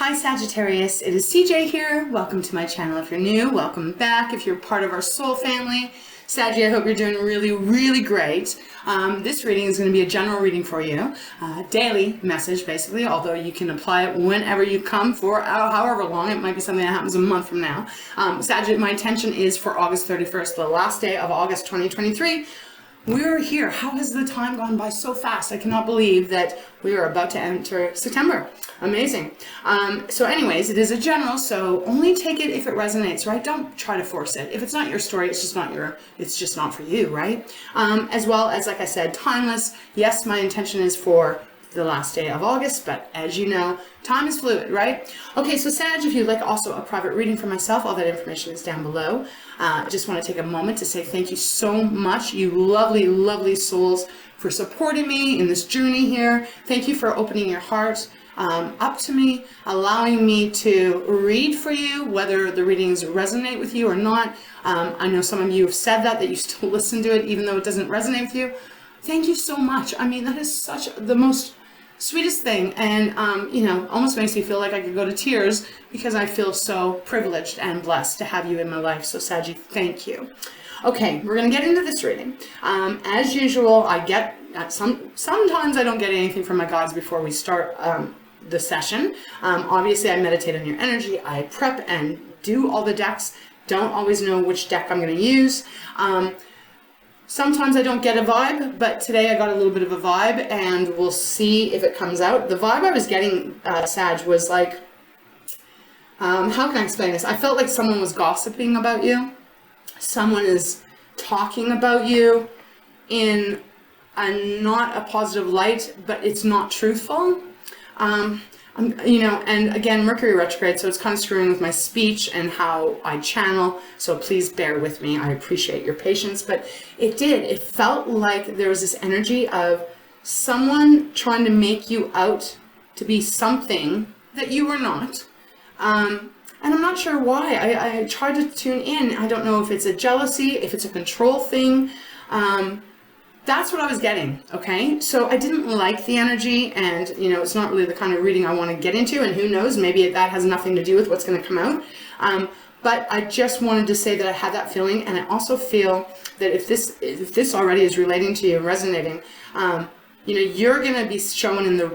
Hi Sagittarius, it is CJ here. Welcome to my channel if you're new. Welcome back if you're part of our soul family. Saggy, I hope you're doing really great. This reading is going to be a general reading for you. Daily message, basically, although you can apply it whenever you come for however long. It might be something that happens a month from now. Saggy, my intention is for August 31st, the last day of August 2023. We're here. How has the time gone by so fast? I cannot believe that we are about to enter September. Amazing. So anyways, it is a general, so only take it if it resonates, right? Don't try to force it. If it's not your story, it's just not for you, right? As well as, like I said, timeless. Yes, my intention is for the last day of August, but as you know, time is fluid, right? Okay, so Sag, if you'd like also a private reading for myself, all that information is down below. I just want to take a moment to say thank you so much, you lovely souls, for supporting me in this journey here. Thank you for opening your heart up to me, allowing me to read for you, whether the readings resonate with you or not. I know some of you have said that you still listen to it even though it doesn't resonate with you. Thank you so much. I mean, that is such the most sweetest thing, and you know, almost makes me feel like I could go to tears because I feel so privileged and blessed to have you in my life. So Saggy, thank you. Okay, we're gonna get into this reading. As usual, I get sometimes I don't get anything from my guides before we start the session. Obviously, I meditate on your energy. I prep and do all the decks. Don't always know which deck I'm gonna use. Sometimes I don't get a vibe, but today I got a little bit of a vibe, and we'll see if it comes out. The vibe I was getting, Sag, was like, how can I explain this? I felt like someone was gossiping about you. Someone is talking about you in not a positive light, but it's not truthful. You know, and again, Mercury retrograde, so it's kind of screwing with my speech and how I channel, so please bear with me. I appreciate your patience, but it felt like there was this energy of someone trying to make you out to be something that you were not. And I'm not sure why. I tried to tune in. I don't know if it's a jealousy, if it's a control thing. That's what I was getting, okay? So I didn't like the energy, and, you know, it's not really the kind of reading I want to get into, and who knows, maybe that has nothing to do with what's going to come out. But I just wanted to say that I had that feeling, and I also feel that if this already is relating to you, resonating, you know, you're going to be shown in the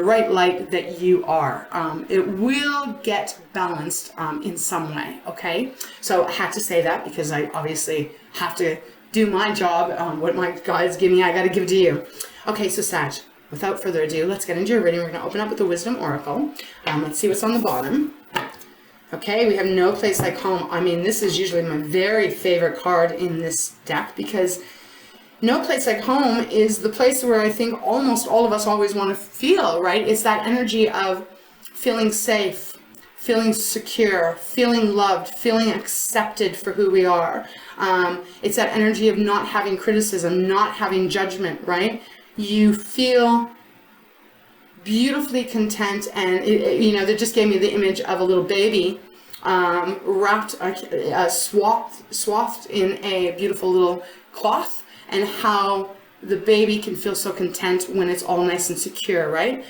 right light that you are. It will get balanced in some way, okay? So I had to say that because I obviously have to do my job. What my guides give me, I got to give to you. Okay, so Sag, without further ado, let's get into your reading. We're going to open up with the Wisdom Oracle. Let's see what's on the bottom. Okay, we have No Place Like Home. I mean, this is usually my very favorite card in this deck because no place like home is the place where I think almost all of us always want to feel, right? It's that energy of feeling safe, feeling secure, feeling loved, feeling accepted for who we are. It's that energy of not having criticism, not having judgment, right? You feel beautifully content, and you know, they just gave me the image of a little baby wrapped, swathed in a beautiful little cloth, and how the baby can feel so content when it's all nice and secure, right?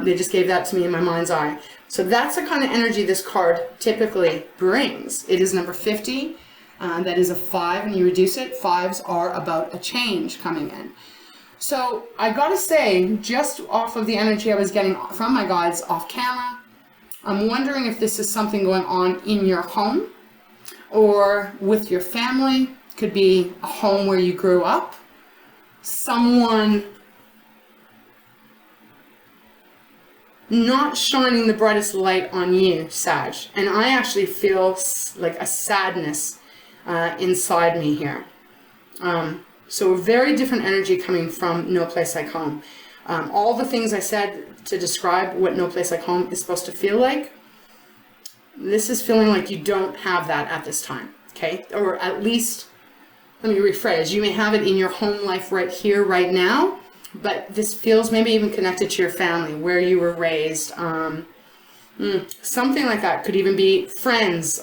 They just gave that to me in my mind's eye. So that's the kind of energy this card typically brings. It is number 50. That is a 5, and you reduce it. 5s are about a change coming in. So I gotta say, just off of the energy I was getting from my guides off camera, I'm wondering if this is something going on in your home or with your family. Could be a home where you grew up. Someone not shining the brightest light on you, Sag. And I actually feel like a sadness inside me here. So a very different energy coming from No Place Like Home. All the things I said to describe what No Place Like Home is supposed to feel like, this is feeling like you don't have that at this time, okay? Or at least, let me rephrase, you may have it in your home life right here, right now, but this feels maybe even connected to your family, where you were raised. Something like that. Could even be friends,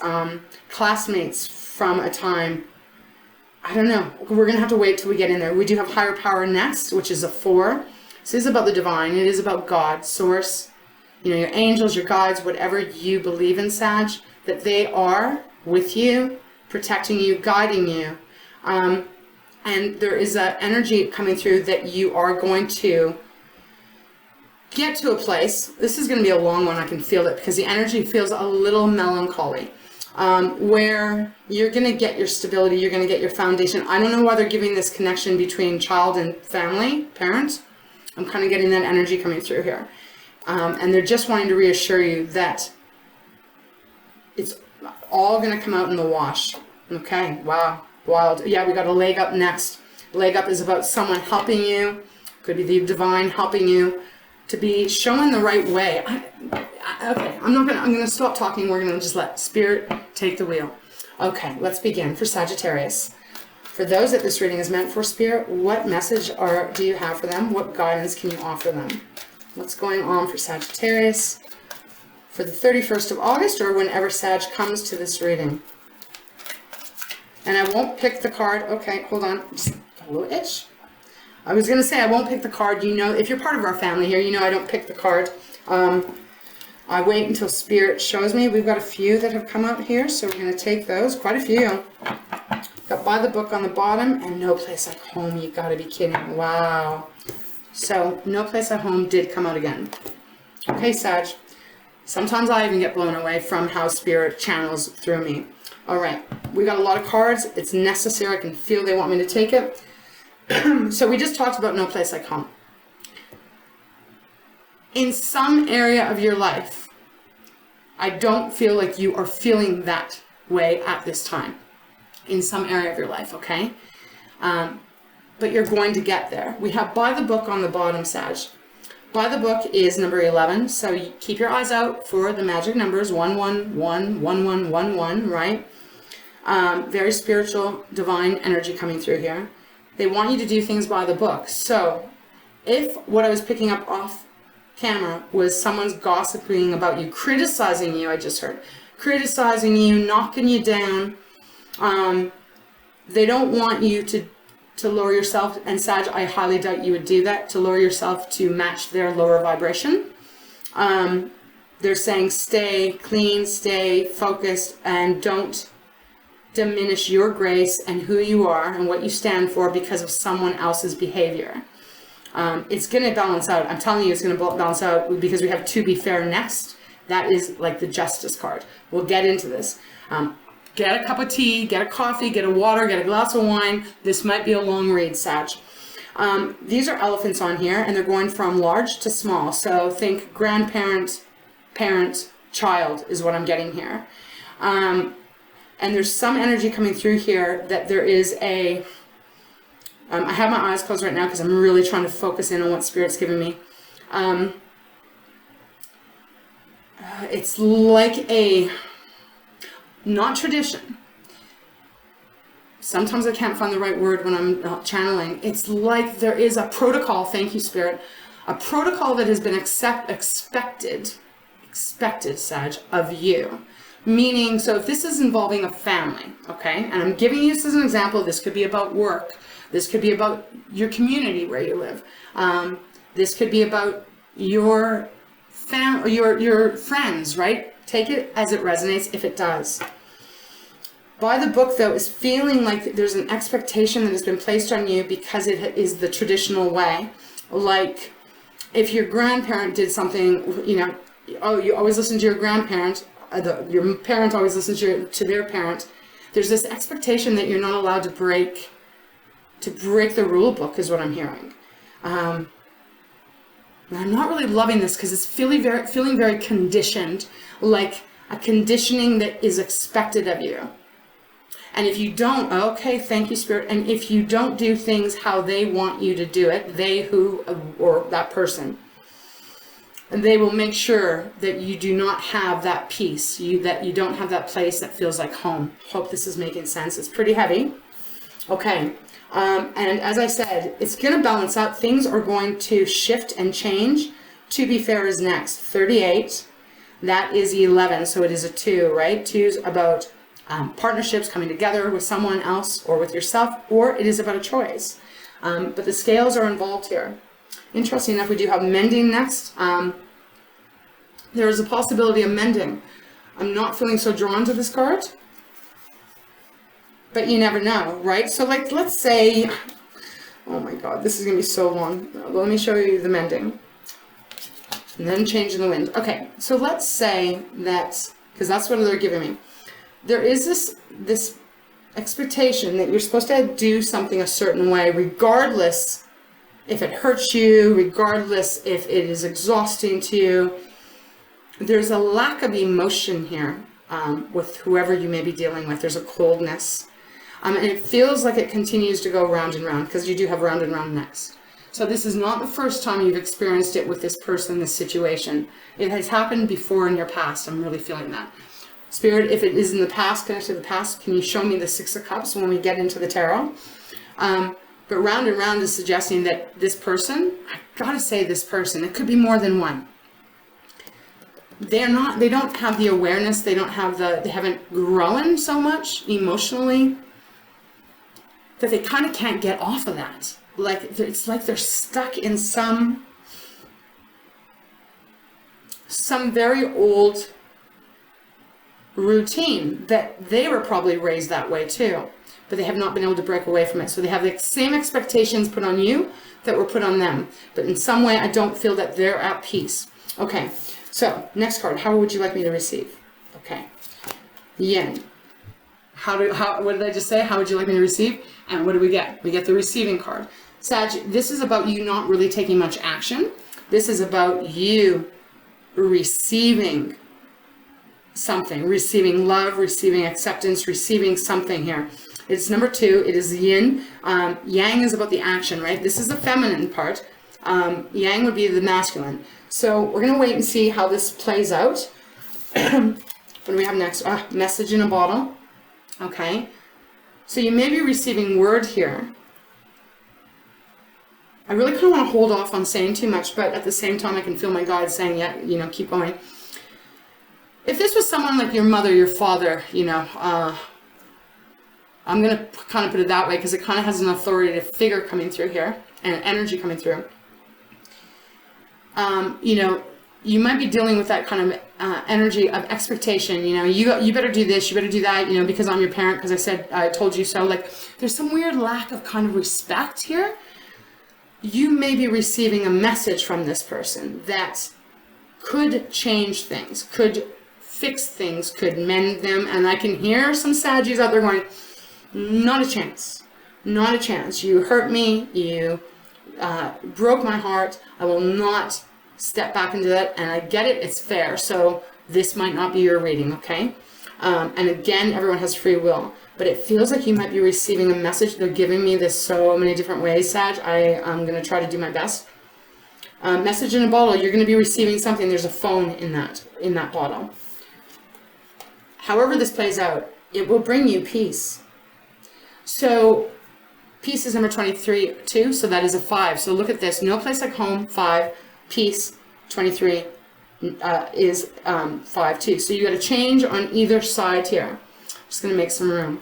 classmates from a time. I don't know. We're going to have to wait till we get in there. We do have Higher Power next, which is a 4. This is about the divine. It is about God, Source, you know, your angels, your guides, whatever you believe in, Sag, that they are with you, protecting you, guiding you. And there is an energy coming through that you are going to get to a place. This is going to be a long one. I can feel it because the energy feels a little melancholy, where you're going to get your stability. You're going to get your foundation. I don't know why they're giving this connection between child and family, parent. I'm kind of getting that energy coming through here. And they're just wanting to reassure you that it's all going to come out in the wash. Okay, wow, wild. Yeah, we got a leg up next. Leg up is about someone helping you. Could be the divine helping you to be shown the right way. Okay, I'm gonna stop talking. We're gonna just let Spirit take the wheel. Okay, let's begin for Sagittarius. For those that this reading is meant for, Spirit, what message do you have for them? What guidance can you offer them? What's going on for Sagittarius for the 31st of August or whenever Sag comes to this reading? And I won't pick the card. Okay, hold on. Just a little itch. I was going to say I won't pick the card. You know, if you're part of our family here, you know I don't pick the card. I wait until Spirit shows me. We've got a few that have come out here, so we're going to take those. Quite a few. Got By the Book on the bottom and No Place Like Home. You got to be kidding. Wow. So, No Place Like Home did come out again. Okay, Sag. Sometimes I even get blown away from how Spirit channels through me. All right. We got a lot of cards. It's necessary. I can feel they want me to take it. So we just talked about No Place Like Home. In some area of your life, I don't feel like you are feeling that way at this time. In some area of your life, okay? But you're going to get there. We have By the Book on the bottom, Sag. By the Book is number 11, so you keep your eyes out for the magic numbers, 111, 1111, right? Very spiritual, divine energy coming through here. They want you to do things by the book. So if what I was picking up off camera was someone's gossiping about you, criticizing you, I just heard, criticizing you, knocking you down, they don't want you to lower yourself. And Sag, I highly doubt you would do that, to lower yourself to match their lower vibration. They're saying stay clean, stay focused, and don't diminish your grace and who you are and what you stand for because of someone else's behavior. It's going to balance out. I'm telling you, it's going to balance out because we have To Be Fair next. That is like the Justice card. We'll get into this. Get a cup of tea, get a coffee, get a water, get a glass of wine. This might be a long read, Sag. These are elephants on here, and they're going from large to small. So think grandparent, parent, child is what I'm getting here. And there's some energy coming through here that there is a... I have my eyes closed right now because I'm really trying to focus in on what Spirit's giving me. It's like a... not tradition. Sometimes I can't find the right word when I'm channeling. It's like there is a protocol, thank you, Spirit, a protocol that has been expected, Sag, of you. Meaning, so if this is involving a family, okay, and I'm giving you this as an example, this could be about work, this could be about your community where you live, this could be about your your friends, right? Take it as it resonates if it does. By the Book, though, is feeling like there's an expectation that has been placed on you because it is the traditional way. Like, if your grandparent did something, you know, oh, you always listen to your grandparent, your parent always listens to their parent. There's this expectation that you're not allowed to break the rule book, is what I'm hearing. And I'm not really loving this because it's feeling very conditioned, like a conditioning that is expected of you. And if you don't, okay, thank you, Spirit. And if you don't do things how they want you to do it, they who, or that person, and they will make sure that you do not have that peace, that you don't have that place that feels like home. Hope this is making sense. It's pretty heavy. Okay. And as I said, it's going to balance out. Things are going to shift and change. To Be Fair is next. 38. That is 11. So it is a 2, right? 2's about partnerships, coming together with someone else or with yourself, or it is about a choice. But the scales are involved here. Interesting enough, we do have Mending next. There is a possibility of mending. I'm not feeling so drawn to this card, but you never know, right? So like, let's say, oh my God, this is gonna be so long. Let me show you the mending. And then change in the wind. Okay, so let's say that, because that's what they're giving me. There is this expectation that you're supposed to do something a certain way, regardless if it hurts you, regardless if it is exhausting to you. There's a lack of emotion here with whoever you may be dealing with. There's a coldness. And it feels like it continues to go round and round, because you do have round and round necks. So this is not the first time you've experienced it with this person, this situation. It has happened before in your past. I'm really feeling that. Spirit, if it is in the past, connected to the past, can you show me the Six of Cups when we get into the tarot? But round and round is suggesting that this person, I gotta say this person, it could be more than one. They don't have the awareness, they haven't grown so much emotionally that they kind of can't get off of that. Like, it's like they're stuck in some very old routine that they were probably raised that way too, but they have not been able to break away from it. So they have the same expectations put on you that were put on them, but in some way I don't feel that they're at peace. Okay, so next card, how would you like me to receive? Okay, Yin. What did I just say? How would you like me to receive? And what do we get? We get the receiving card. Sag, this is about you not really taking much action. This is about you receiving something, receiving love, receiving acceptance, receiving something here. It's number 2. It is Yin. Yang is about the action, right? This is the feminine part. Yang would be the masculine. So we're going to wait and see how this plays out. What do we have next? Message in a bottle. Okay. So you may be receiving word here. I really kind of want to hold off on saying too much, but at the same time I can feel my guide saying, yeah, you know, keep going. If this was someone like your mother, your father, you know, I'm going to kind of put it that way because it kind of has an authoritative figure coming through here and an energy coming through. You know, you might be dealing with that kind of energy of expectation. You know, you better do this, you better do that, you know, because I'm your parent, because I told you so. Like, there's some weird lack of kind of respect here. You may be receiving a message from this person that could change things, could fix things, could mend them. And I can hear some Saggies out there going, not a chance, not a chance. You hurt me, you broke my heart. I will not step back into that. And I get it, it's fair. So this might not be your reading, okay? And again, everyone has free will. But it feels like you might be receiving a message. They're giving me this so many different ways, Sag. I'm going to try to do my best. Message in a bottle. You're going to be receiving something. There's a phone in that bottle. However this plays out, it will bring you peace. So peace is number 23 too. So that is a 5. So look at this. No place like home, 5. Peace, 23 is 5 too. So you got a change on either side here. Just going to make some room.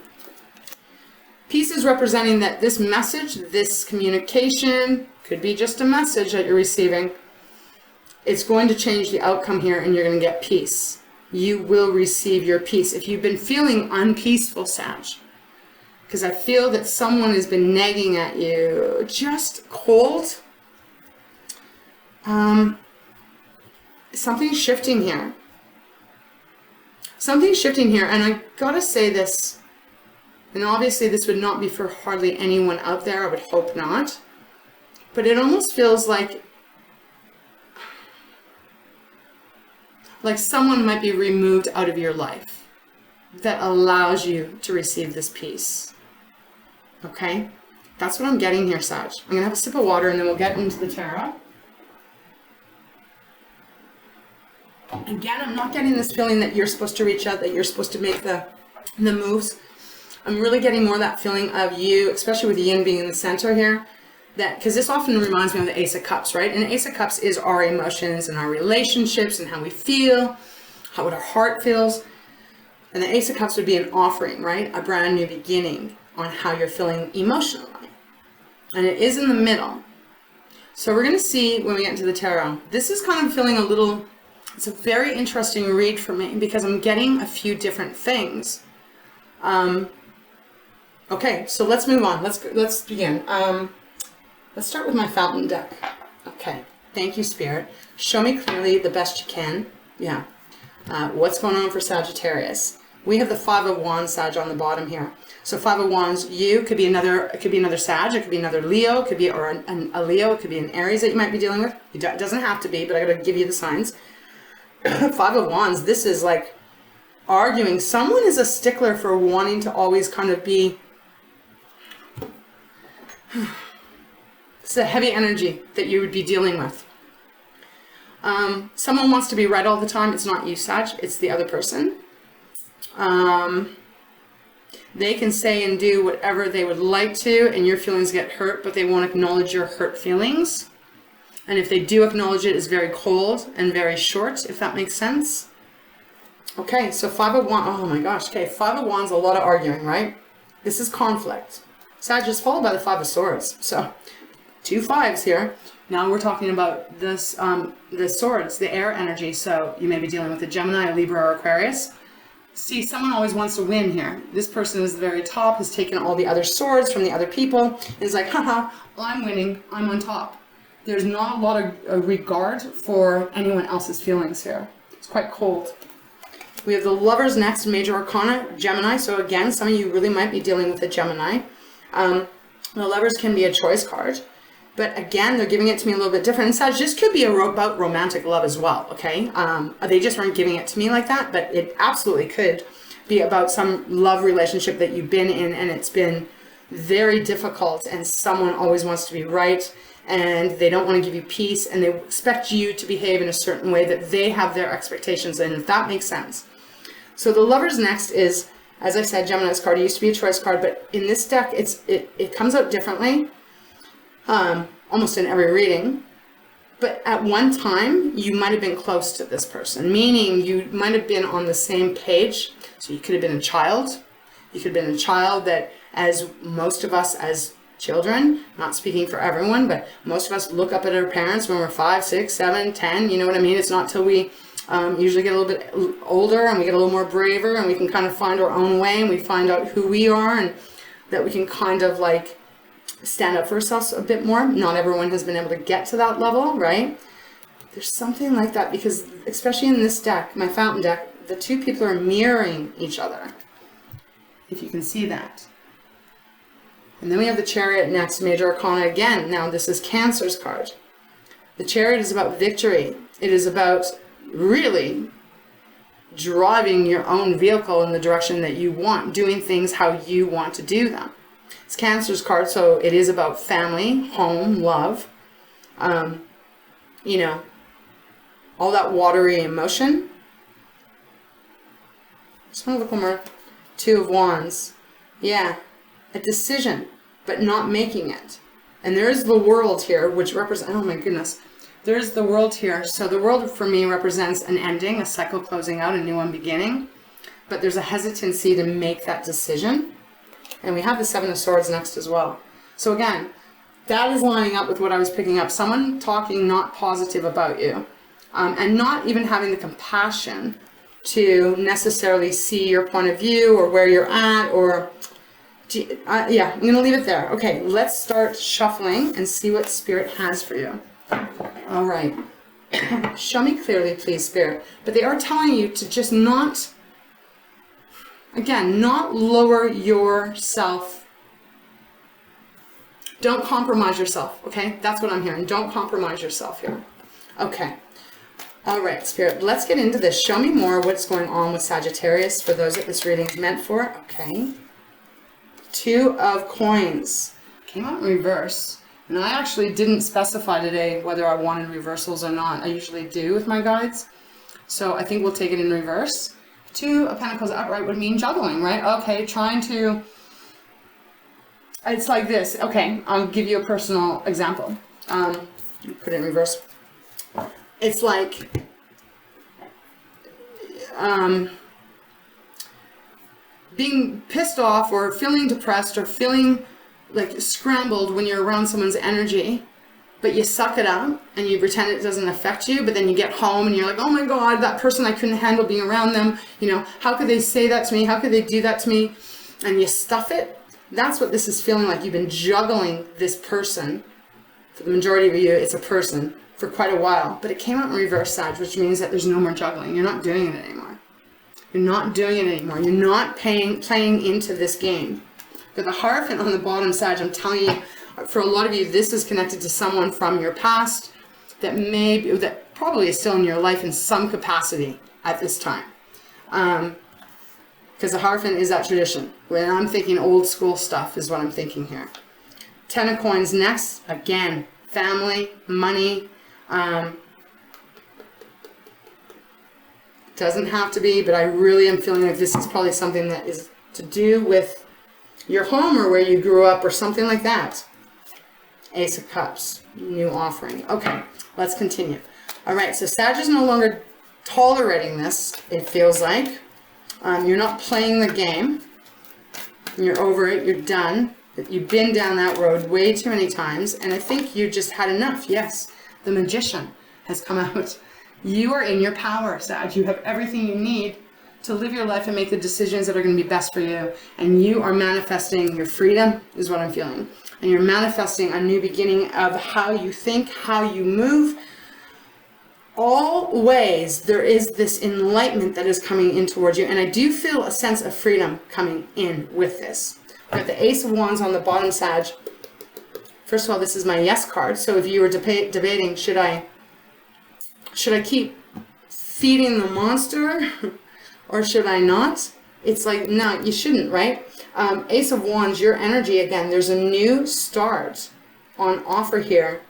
Peace is representing that this message, this communication, could be just a message that you're receiving. It's going to change the outcome here and you're going to get peace. You will receive your peace. If you've been feeling unpeaceful, Sag, because I feel that someone has been nagging at you, just cold, something's shifting here. Something's shifting here, and I gotta say this, and obviously this would not be for hardly anyone out there, I would hope not, but it almost feels like someone might be removed out of your life that allows you to receive this peace. Okay? That's what I'm getting here, Sag. I'm gonna have a sip of water and then we'll get into the tarot. Again, I'm not getting this feeling that you're supposed to reach out, that you're supposed to make the moves. I'm really getting more of that feeling of you, especially with the Yin being in the center here, that, because this often reminds me of the Ace of Cups, right? And the Ace of Cups is our emotions and our relationships and how we feel, what our heart feels. And the Ace of Cups would be an offering, right? A brand new beginning on how you're feeling emotionally. And it is in the middle. So we're going to see when we get into the tarot. This is kind of feeling a little It's a very interesting read for me because I'm getting a few different things. Okay, so let's move on. Let's begin. Let's start with my fountain deck. Okay, thank you, Spirit. Show me clearly the best you can. Yeah. What's going on for Sagittarius? We have the Five of Wands Sag on the bottom here. So Five of Wands, you could be another. It could be another Sag. It could be another Leo. It could be a Leo. It could be an Aries that you might be dealing with. It doesn't have to be, but I got to give you the signs. Five of Wands. This is like arguing. Someone is a stickler for wanting to always kind of be. It's a heavy energy that you would be dealing with. Someone wants to be right all the time. It's not you, Sag. It's the other person. They can say and do whatever they would like to, and your feelings get hurt, but they won't acknowledge your hurt feelings. And if they do acknowledge it, it's very cold and very short, if that makes sense. Okay, so Five of Wands. Oh my gosh. Okay, Five of Wands, a lot of arguing, right? This is conflict. Sag is followed by the Five of Swords. So, 2 fives here. Now we're talking about this, the swords, the air energy. So you may be dealing with a Gemini, a Libra, or Aquarius. See, someone always wants to win here. This person is the very top, has taken all the other swords from the other people, and is like, haha, well, I'm winning, I'm on top. There's not a lot of regard for anyone else's feelings here. It's quite cold. We have the Lovers next, Major Arcana, Gemini. So again, some of you really might be dealing with a Gemini. The Lovers can be a choice card. But again, they're giving it to me a little bit different. And Sag, this could be about romantic love as well, okay? They just weren't giving it to me like that, but it absolutely could be about some love relationship that you've been in, and it's been very difficult, and someone always wants to be right, and they don't want to give you peace, and they expect you to behave in a certain way that they have their expectations in, if that makes sense. So the Lovers next is, as I said, Gemini's card. It used to be a choice card, but in this deck, it comes out differently. Almost in every reading, but at one time you might have been close to this person, meaning you might have been on the same page. So you could have been a child. You could have been a child that, as most of us as children, not speaking for everyone, but most of us look up at our parents when we're 5, 6, 7, 10, you know what I mean? It's not till we usually get a little bit older and we get a little more braver and we can kind of find our own way and we find out who we are and that we can kind of like stand up for ourselves a bit more. Not everyone has been able to get to that level, right? There's something like that because, especially in this deck, my fountain deck, the two people are mirroring each other. If you can see that. And then we have the Chariot next, Major Arcana again. Now this is Cancer's card. The Chariot is about victory. It is about really driving your own vehicle in the direction that you want, doing things how you want to do them. It's Cancer's card, so it is about family, home, love, you know, all that watery emotion. Just want to look one more. Two of Wands. Yeah, a decision, but not making it. And there is the World here, which represents, oh my goodness, there's the World here. So the World for me represents an ending, a cycle closing out, a new one beginning. But there's a hesitancy to make that decision. And we have the Seven of Swords next as well. So again, that is lining up with what I was picking up. Someone talking not positive about you. And not even having the compassion to necessarily see your point of view or where you're at or... yeah, I'm going to leave it there. Okay, let's start shuffling and see what Spirit has for you. All right. Show me clearly, please, Spirit. But they are telling you to just not... Again, not lower yourself. Don't compromise yourself, okay? That's what I'm hearing. Don't compromise yourself here. Okay. All right, Spirit, let's get into this. Show me more what's going on with Sagittarius for those that this reading is meant for. Okay. Two of Coins. Came out in reverse. And I actually didn't specify today whether I wanted reversals or not. I usually do with my guides. So I think we'll take it in reverse. Two of Pentacles upright would mean juggling, right? Okay, trying to... It's like this. Okay, I'll give you a personal example. Put it in reverse. It's like... being pissed off or feeling depressed or feeling like scrambled when you're around someone's energy but you suck it up and you pretend it doesn't affect you, but then you get home and you're like, oh my God, that person, I couldn't handle being around them. You know, how could they say that to me? How could they do that to me? And you stuff it. That's what this is feeling like. You've been juggling this person. For the majority of you, it's a person for quite a while, but it came out in reverse, Sag, which means that there's no more juggling. You're not doing it anymore. You're not doing it anymore. You're not playing into this game. But the Hierophant on the bottom, Sag, I'm telling you, for a lot of you, this is connected to someone from your past that probably is still in your life in some capacity at this time. Because the Hierophant is that tradition. When I'm thinking old school stuff is what I'm thinking here. Ten of Coins next. Again, family, money. Doesn't have to be, but I really am feeling like this is probably something that is to do with your home or where you grew up or something like that. Ace of Cups, new offering. Okay, let's continue. All right, so Sag is no longer tolerating this, it feels like. You're not playing the game. You're over it, you're done. You've been down that road way too many times, and I think you just had enough. Yes, the Magician has come out. You are in your power, Sag. You have everything you need to live your life and make the decisions that are going to be best for you. And you are manifesting your freedom, is what I'm feeling. And you're manifesting a new beginning of how you think, how you move. All ways, there is this enlightenment that is coming in towards you. And I do feel a sense of freedom coming in with this. We've got the Ace of Wands on the bottom, Sag. First of all, this is my yes card. So if you were debating, should I keep feeding the monster or should I not? It's like, no, you shouldn't, right? Ace of Wands, your energy, again, there's a new start on offer here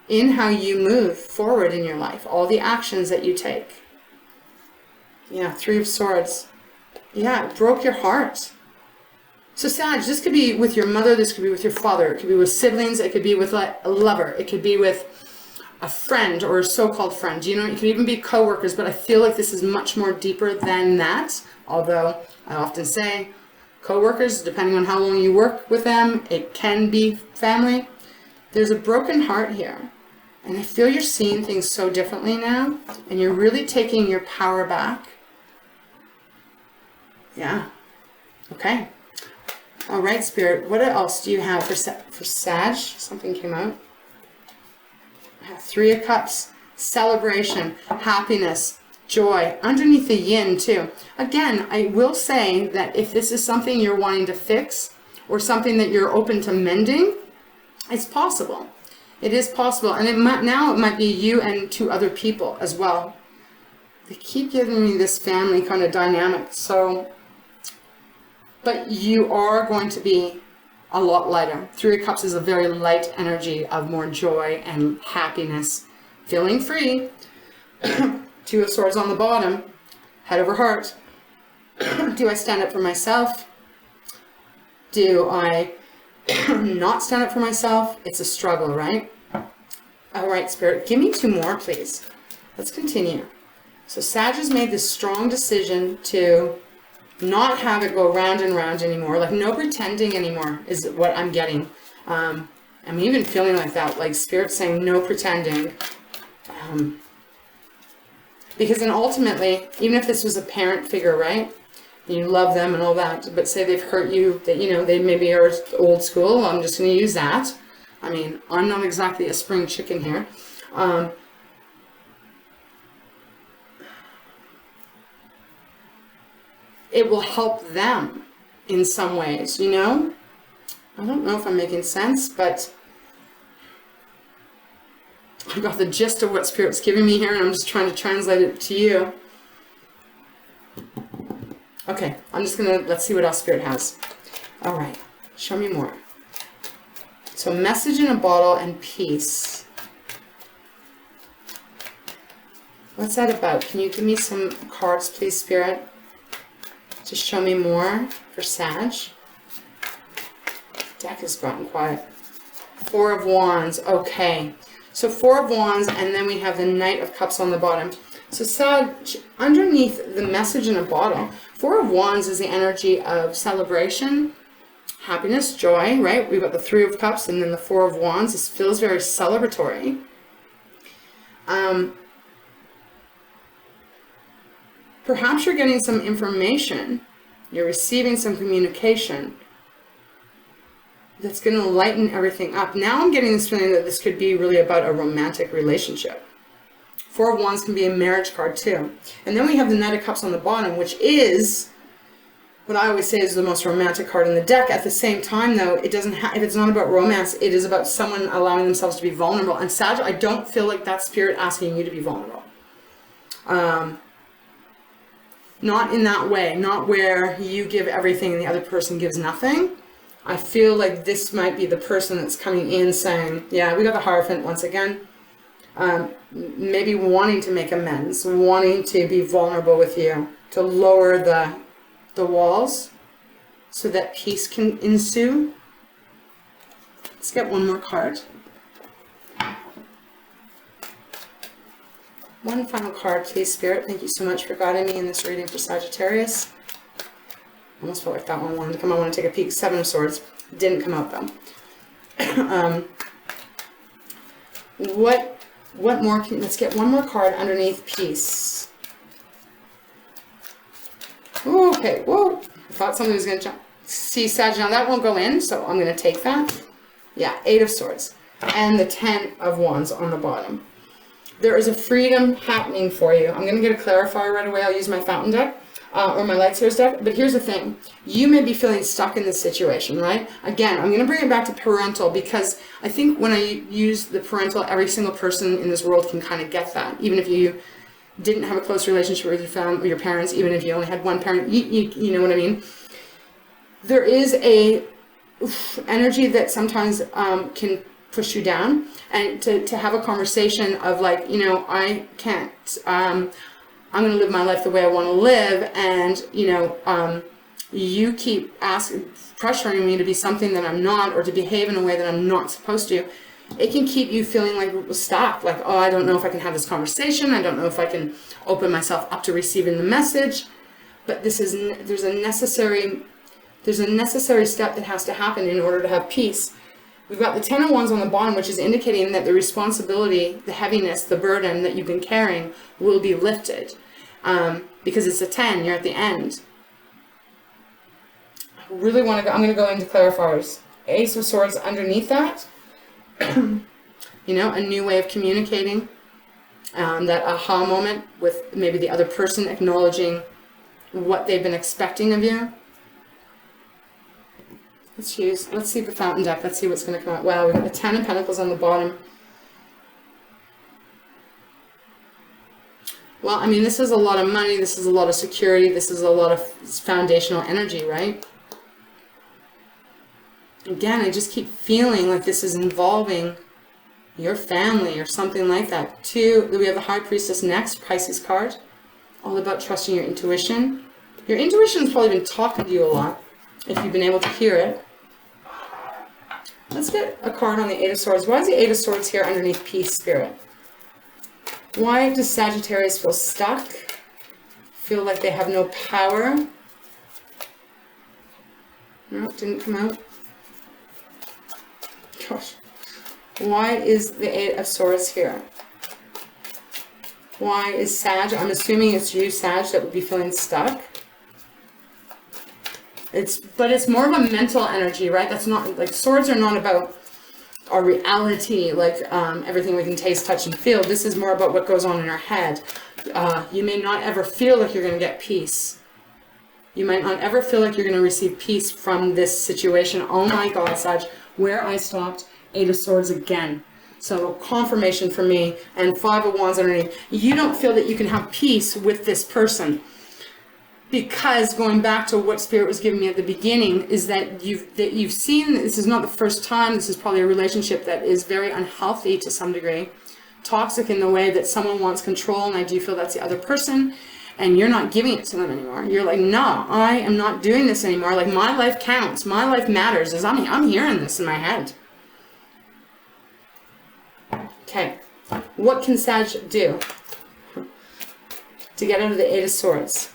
in how you move forward in your life, all the actions that you take. Yeah, Three of Swords. Yeah, it broke your heart. So Sag, this could be with your mother, this could be with your father, it could be with siblings, it could be with a lover, it could be with a friend or a so-called friend. You know, it could even be co-workers, but I feel like this is much more deeper than that. Although I often say co-workers, depending on how long you work with them, it can be family. There's a broken heart here. And I feel you're seeing things so differently now, and you're really taking your power back. Yeah. Okay. All right, Spirit. What else do you have for Sag? Something came out. I have Three of Cups. Celebration. Happiness. Joy. Underneath the yin, too. Again, I will say that if this is something you're wanting to fix or something that you're open to mending, it's possible. It is possible. And it might be you and two other people as well. They keep giving me this family kind of dynamic. So... but you are going to be a lot lighter. Three of Cups is a very light energy of more joy and happiness. Feeling free. Two of Swords on the bottom. Head over heart. Do I stand up for myself? Do I not stand up for myself? It's a struggle, right? All right, Spirit. Give me two more, please. Let's continue. So Sag has made this strong decision to not have it go round and round anymore, like no pretending anymore is what I'm getting. I'm even feeling like that, like Spirit saying no pretending. Because then ultimately, even if this was a parent figure, right, you love them and all that, but say they've hurt you, that, you know, they maybe are old school, I'm just going to use that. I mean, I'm not exactly a spring chicken here. It will help them in some ways, you know? I don't know if I'm making sense, but I got the gist of what Spirit's giving me here, and I'm just trying to translate it to you. Okay, I'm just gonna, let's see what else Spirit has. All right, show me more. So message in a bottle and peace. What's that about? Can you give me some cards, please, Spirit? To show me more for Sag. Deck has gotten quiet. Four of Wands. Okay. So Four of Wands, and then we have the Knight of Cups on the bottom. So Sag, underneath the message in a bottle, Four of Wands is the energy of celebration, happiness, joy, right? We've got the Three of Cups and then the Four of Wands. This feels very celebratory. Perhaps you're getting some information. You're receiving some communication that's going to lighten everything up. Now I'm getting this feeling that this could be really about a romantic relationship. Four of Wands can be a marriage card too. And then we have the Knight of Cups on the bottom, which is what I always say is the most romantic card in the deck. At the same time, though, it doesn't if it's not about romance, it is about someone allowing themselves to be vulnerable. And Sag, I don't feel like that's spirit asking you to be vulnerable. Not in that way, not where you give everything and the other person gives nothing. I feel like this might be the person that's coming in saying, yeah, we got the Hierophant once again. Maybe wanting to make amends, wanting to be vulnerable with you, to lower the walls so that peace can ensue. Let's get one more card. One final card, please, Spirit. Thank you so much for guiding me in this reading for Sagittarius. Almost felt like that one wanted to come. I want to take a peek. Seven of Swords. Didn't come out, though. What more let's get one more card underneath peace. Ooh, okay, whoa. I thought something was going to jump. See, Sag, now that won't go in, so I'm going to take that. Yeah, Eight of Swords. And the Ten of Wands on the bottom. There is a freedom happening for you. I'm going to get a clarifier right away. I'll use my fountain deck or my light source deck. But here's the thing. You may be feeling stuck in this situation, right? Again, I'm going to bring it back to parental because I think when I use the parental, every single person in this world can kind of get that. Even if you didn't have a close relationship with your family, with your parents, even if you only had one parent, you know what I mean? There is a energy that sometimes can push you down, and to have a conversation of like, you know, I can't, I'm going to live my life the way I want to live, and, you know, you keep pressuring me to be something that I'm not, or to behave in a way that I'm not supposed to. It can keep you feeling like stuck, like, oh, I don't know if I can have this conversation, I don't know if I can open myself up to receiving the message. But this is, there's a necessary step that has to happen in order to have peace. We've got the Ten of Wands on the bottom, which is indicating that the responsibility, the heaviness, the burden that you've been carrying will be lifted. Because it's a 10, you're at the end. I really want to go, I'm going to go into clarifiers. Ace of Swords underneath that. You know, a new way of communicating. That aha moment with maybe the other person acknowledging what they've been expecting of you. Let's see the fountain deck. Let's see what's going to come out. Wow, we've got the Ten of Pentacles on the bottom. Well, I mean, this is a lot of money. This is a lot of security. This is a lot of foundational energy, right? Again, I just keep feeling like this is involving your family or something like that. Two, we have the High Priestess next, Pisces card. All about trusting your intuition. Your intuition's probably been talking to you a lot, if you've been able to hear it. Let's get a card on the Eight of Swords. Why is the Eight of Swords here underneath peace, Spirit? Why does Sagittarius feel stuck? Feel like they have no power? No, it didn't come out. Gosh. Why is the Eight of Swords here? Why is Sag? I'm assuming it's you, Sag, that would be feeling stuck. But it's more of a mental energy, right? That's not, like, swords are not about our reality, like everything we can taste, touch, and feel. This is more about what goes on in our head. You may not ever feel like you're going to get peace. You might not ever feel like you're going to receive peace from this situation. Oh my God, Sag, where I stopped, Eight of Swords again. So confirmation for me, and Five of Wands underneath. You don't feel that you can have peace with this person. Because going back to what Spirit was giving me at the beginning is that you've seen, this is not the first time, this is probably a relationship that is very unhealthy to some degree. Toxic in the way that someone wants control, and I do feel that's the other person, and you're not giving it to them anymore. You're like, no, I am not doing this anymore. Like, my life counts. My life matters. I'm hearing this in my head. Okay. What can Sag do to get out of the Eight of Swords?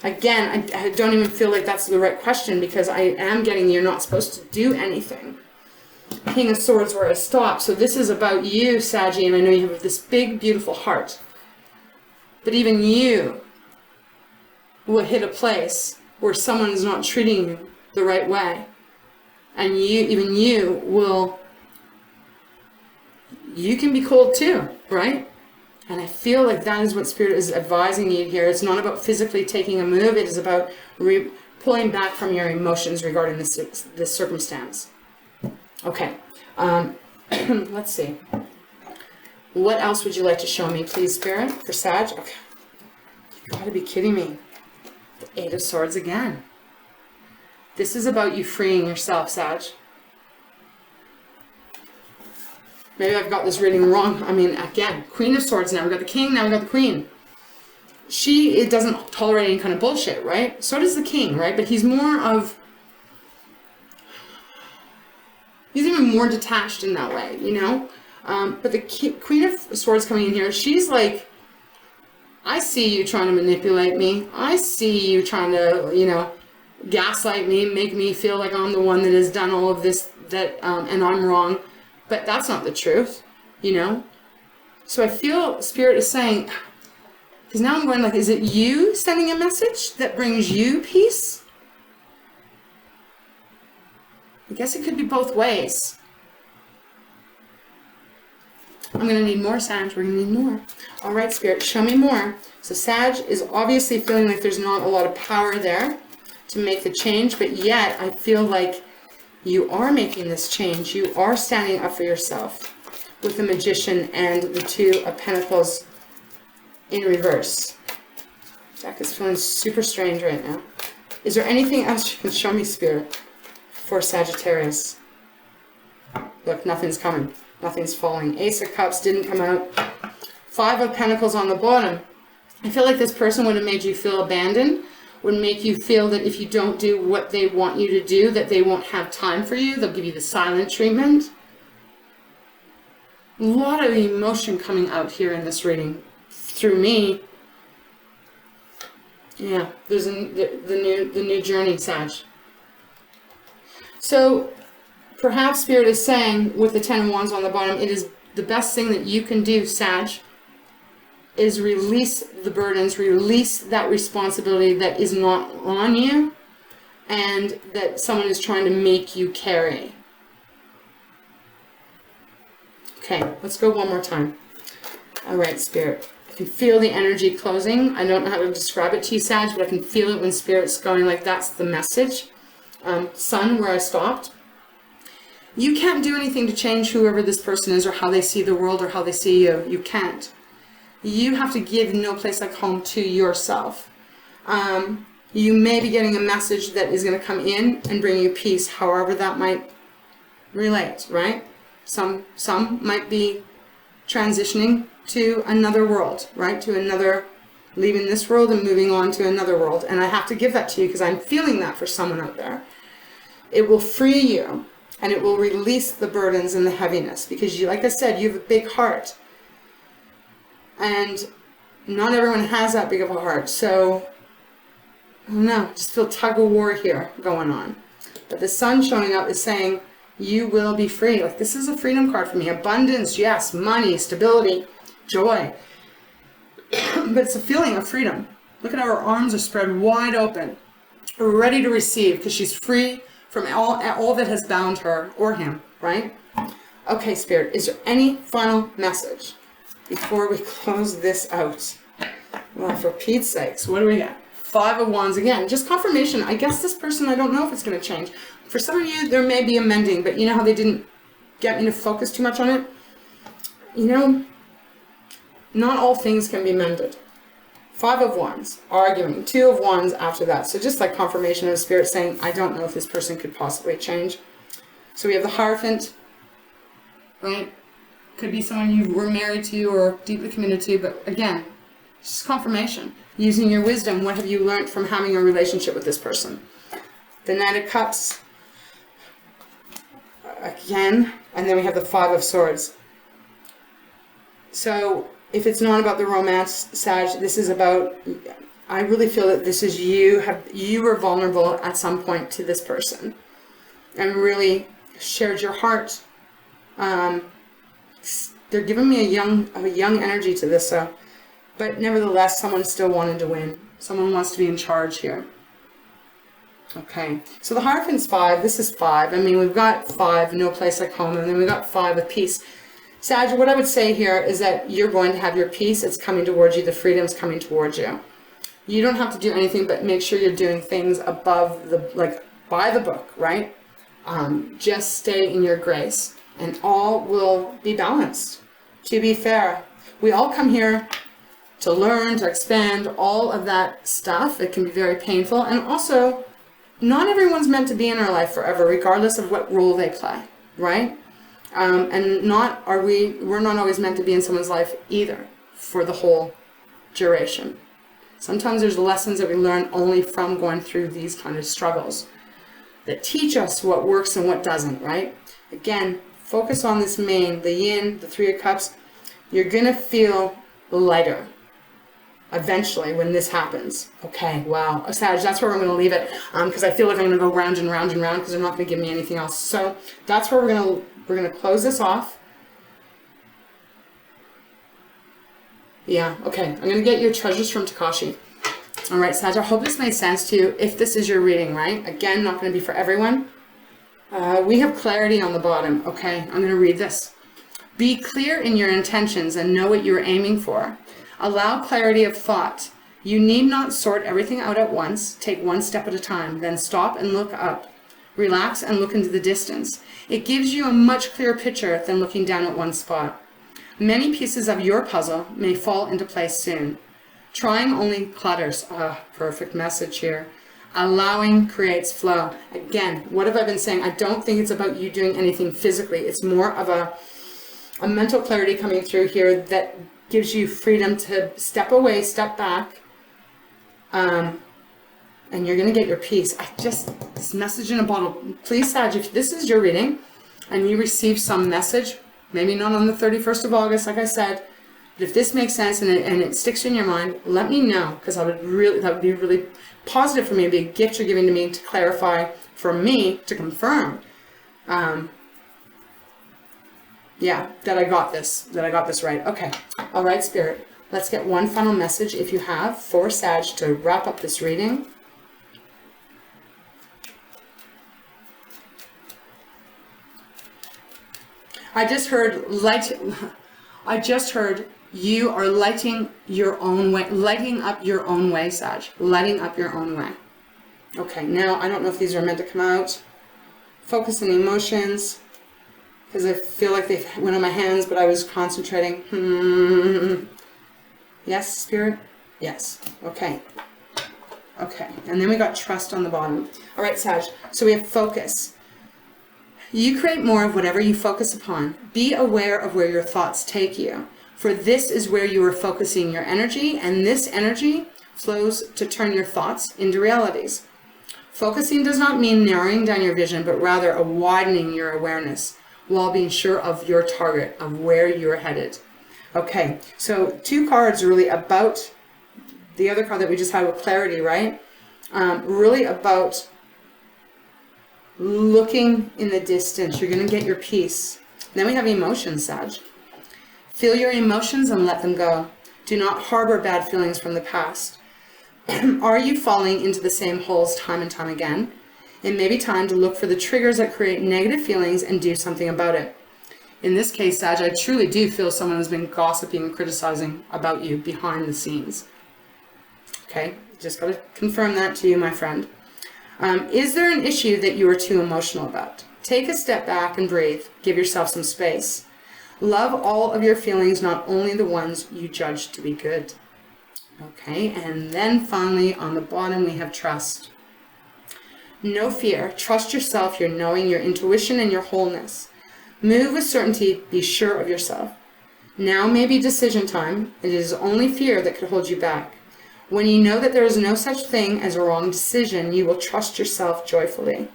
Again, I don't even feel like that's the right question, because I am getting you're not supposed to do anything. King of Swords where I stopped. So this is about you, Saggy, and I know you have this big, beautiful heart. But even you will hit a place where someone is not treating you the right way. And even you can be cold too, right? And I feel like that is what Spirit is advising you here. It's not about physically taking a move. It is about pulling back from your emotions regarding this circumstance. Okay. Let's see. What else would you like to show me, please, Spirit, for Sag? Okay. You gotta be kidding me. The Eight of Swords again. This is about you freeing yourself, Sag. Maybe I've got this reading wrong. I mean, again, Queen of Swords now. We've got the King, now we've got the Queen. It doesn't tolerate any kind of bullshit, right? So does the King, right? But he's more of... He's even more detached in that way, you know? But the Queen of Swords coming in here, she's like, I see you trying to manipulate me. I see you trying to, you know, gaslight me, make me feel like I'm the one that has done all of this, and I'm wrong. But that's not the truth, you know? So I feel Spirit is saying, because now I'm going like, is it you sending a message that brings you peace? I guess it could be both ways. I'm going to need more, Sag. We're going to need more. All right, Spirit, show me more. So Sag is obviously feeling like there's not a lot of power there to make the change, but yet I feel like you are making this change. You are standing up for yourself with the Magician and the Two of Pentacles in reverse. Jack is feeling super strange right now. Is there anything else you can show me, Spirit, for Sagittarius? Look, nothing's coming. Nothing's falling. Ace of Cups didn't come out. Five of Pentacles on the bottom. I feel like this person would have made you feel abandoned, would make you feel that if you don't do what they want you to do, that they won't have time for you. They'll give you the silent treatment. A lot of emotion coming out here in this reading through me. Yeah, there's the new journey, Sag. So perhaps Spirit is saying with the Ten of Wands on the bottom, it is the best thing that you can do, Sag, is release the burdens, release that responsibility that is not on you and that someone is trying to make you carry. Okay, let's go one more time. All right, Spirit. I can feel the energy closing. I don't know how to describe it to you, Sag, but I can feel it when Spirit's going like that's the message. Sun, where I stopped. You can't do anything to change whoever this person is or how they see the world or how they see you. You can't. You have to give no place like home to yourself. You may be getting a message that is going to come in and bring you peace, however that might relate, right? Some might be transitioning to another world, right? To another, leaving this world and moving on to another world. And I have to give that to you because I'm feeling that for someone out there. It will free you and it will release the burdens and the heaviness because you, like I said, you have a big heart. And not everyone has that big of a heart. So, I don't know, just feel tug of war here going on. But the Sun showing up is saying, you will be free. Like, this is a freedom card for me. Abundance, yes. Money, stability, joy. But it's a feeling of freedom. Look at how her arms are spread wide open, ready to receive, because she's free from all that has bound her or him, right? Okay, Spirit, is there any final message before we close this out? Well, for Pete's sakes, what do we got? Five of Wands again, just confirmation. I guess this person, I don't know if it's going to change. For some of you, there may be a mending, but you know how they didn't get me to focus too much on it? You know, not all things can be mended. Five of Wands, arguing. Two of Wands after that. So just like confirmation of Spirit saying, I don't know if this person could possibly change. So we have the Hierophant, right? Could be someone you were married to or deeply committed to, but again, just confirmation. Using your wisdom, what have you learned from having a relationship with this person? The Knight of Cups, again, and then we have the Five of Swords. So if it's not about the romance, Sag, this is about I really feel that this is you were vulnerable at some point to this person and really shared your heart. They're giving me a young energy to this, but nevertheless, someone still wanted to win. Someone wants to be in charge here. Okay, so the Hierophant's 5, this is 5. I mean, we've got 5, no place like home, and then we've got 5 with peace. Sag, what I would say here is that you're going to have your peace. It's coming towards you. The freedom's coming towards you. You don't have to do anything but make sure you're doing things above the, like, by the book, right? Just stay in your grace, and all will be balanced. To be fair, we all come here to learn, to expand, all of that stuff. It can be very painful, and also, not everyone's meant to be in our life forever, regardless of what role they play, right? And we're not always meant to be in someone's life either for the whole duration. Sometimes there's lessons that we learn only from going through these kind of struggles that teach us what works and what doesn't, right? Again, focus on this main, the yin, the 3 of cups. You're gonna feel lighter eventually when this happens. Okay, wow. Sag, that's where I'm going to leave it, because I feel like I'm going to go round and round and round because they're not going to give me anything else. So that's where we're going to close this off. Yeah, okay. I'm going to get your treasures from Takashi. All right, Sag, I hope this made sense to you if this is your reading, right? Again, not going to be for everyone. We have clarity on the bottom. Okay, I'm going to read this. Be clear in your intentions and know what you're aiming for. Allow clarity of thought. You need not sort everything out at once. Take one step at a time. Then stop and look up. Relax and look into the distance. It gives you a much clearer picture than looking down at one spot. Many pieces of your puzzle may fall into place soon. Trying only clutters. Perfect message here. Allowing creates flow. Again, what have I been saying? I don't think it's about you doing anything physically. It's more of a mental clarity coming through here that gives you freedom to step away, step back, and you're going to get your peace. This message in a bottle. Please, Sag, if this is your reading and you receive some message, maybe not on the 31st of August, like I said, but if this makes sense and it sticks in your mind, let me know, because that would be really positive for me. It'd be a gift you're giving to me to clarify, for me to confirm. Yeah, that I got this right. Okay. All right, Spirit. Let's get one final message, if you have, for Sag to wrap up this reading. I just heard you are lighting your own way, lighting up your own way, Sag. Lighting up your own way. Okay, now I don't know if these are meant to come out. Focus on emotions. Because I feel like they went on my hands, but I was concentrating. Yes, Spirit? Yes. Okay. Okay. And then we got trust on the bottom. All right, Sag. So we have focus. You create more of whatever you focus upon. Be aware of where your thoughts take you. For this is where you are focusing your energy, and this energy flows to turn your thoughts into realities. Focusing does not mean narrowing down your vision, but rather a widening your awareness, while being sure of your target, of where you're headed. Okay, so 2 cards really about the other card that we just had with clarity, right? Really about looking in the distance. You're going to get your peace. Then we have emotions, Sag. Feel your emotions and let them go. Do not harbor bad feelings from the past. Are you falling into the same holes time and time again? It may be time to look for the triggers that create negative feelings and do something about it. In this case, Sag, I truly do feel someone has been gossiping and criticizing about you behind the scenes. Okay, just got to confirm that to you, my friend. Is there an issue that you are too emotional about? Take a step back and breathe. Give yourself some space. Love all of your feelings, not only the ones you judge to be good. Okay, and then finally on the bottom we have trust. No fear. Trust yourself, your knowing, your intuition, and your wholeness. Move with certainty. Be sure of yourself. Now may be decision time. It is only fear that could hold you back. When you know that there is no such thing as a wrong decision, you will trust yourself joyfully.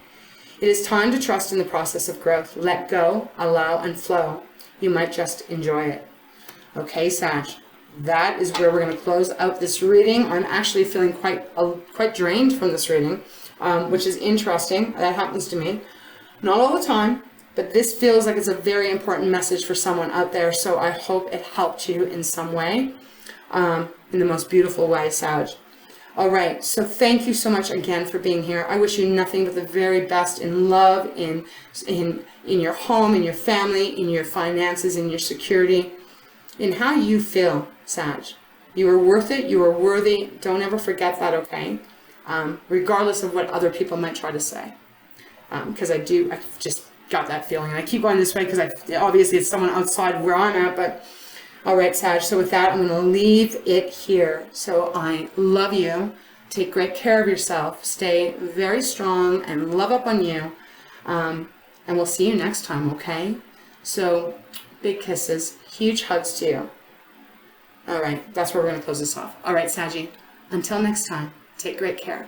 It is time to trust in the process of growth. Let go, allow, and flow. You might just enjoy it. Okay, Sag. that is where we're going to close out this reading. I'm actually feeling quite drained from this reading, which is interesting. That happens to me. Not all the time, but this feels like it's a very important message for someone out there, so I hope it helped you in some way, in the most beautiful way, Sag. All right, so thank you so much again for being here. I wish you nothing but the very best in love, in your home, in your family, in your finances, in your security, in how you feel, Sag. You are worth it. You are worthy. Don't ever forget that, okay? Regardless of what other people might try to say. Because I just got that feeling. And I keep going this way because obviously it's someone outside where I'm at, but all right, Sag. So with that, I'm going to leave it here. So I love you. Take great care of yourself. Stay very strong and love up on you. And we'll see you next time, okay? So big kisses, huge hugs to you. All right, that's where we're going to close this off. All right, Saggy. Until next time, take great care.